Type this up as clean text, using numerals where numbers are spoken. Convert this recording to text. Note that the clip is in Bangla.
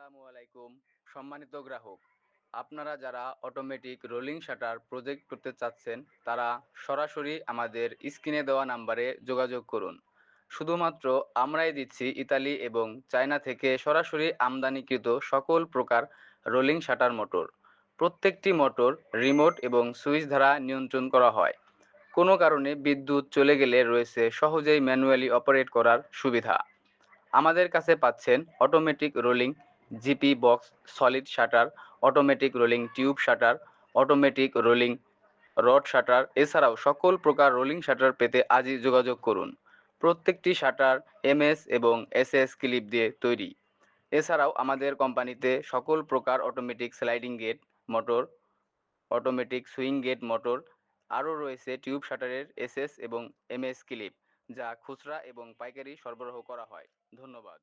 আসসালামু আলাইকুম সম্মানিত গ্রাহক, আপনারা যারা অটোমেটিক রোলিং শাটার প্রজেক্ট করতে চাচ্ছেন তারা সরাসরি আমাদের স্ক্রিনে দেওয়া নাম্বারে যোগাযোগ করুন। শুধুমাত্র আমরাই দিচ্ছি ইতালি এবং চায়না থেকে সরাসরি আমদানিকৃত সকল প্রকার রোলিং শাটার মোটর। প্রত্যেকটি মোটর রিমোট এবং সুইচ দ্বারা নিয়ন্ত্রণ করা হয়। কোনো কারণে বিদ্যুৎ চলে গেলে রয়েছে সহজেই ম্যানুয়ালি অপারেট করার সুবিধা। আমাদের কাছে পাচ্ছেন automatic rolling GP box solid shutter, automatic rolling tube shutter, automatic rolling rod shutter. এছাড়াও সকল প্রকার রোলিং শাটার পেতে আজই যোগাযোগ করুন। প্রত্যেকটি শাটার এমএস এবং এসএস ক্লিপ দিয়ে তৈরি। এছাড়াও আমাদের কোম্পানিতে সকল প্রকার automatic sliding gate motor, automatic swing gate motor, আরও রয়েছে টিউব শাটারের এসএস এবং এমএস ক্লিপ, যা খুচরা এবং পাইকারি সরবরাহ করা হয়। ধন্যবাদ।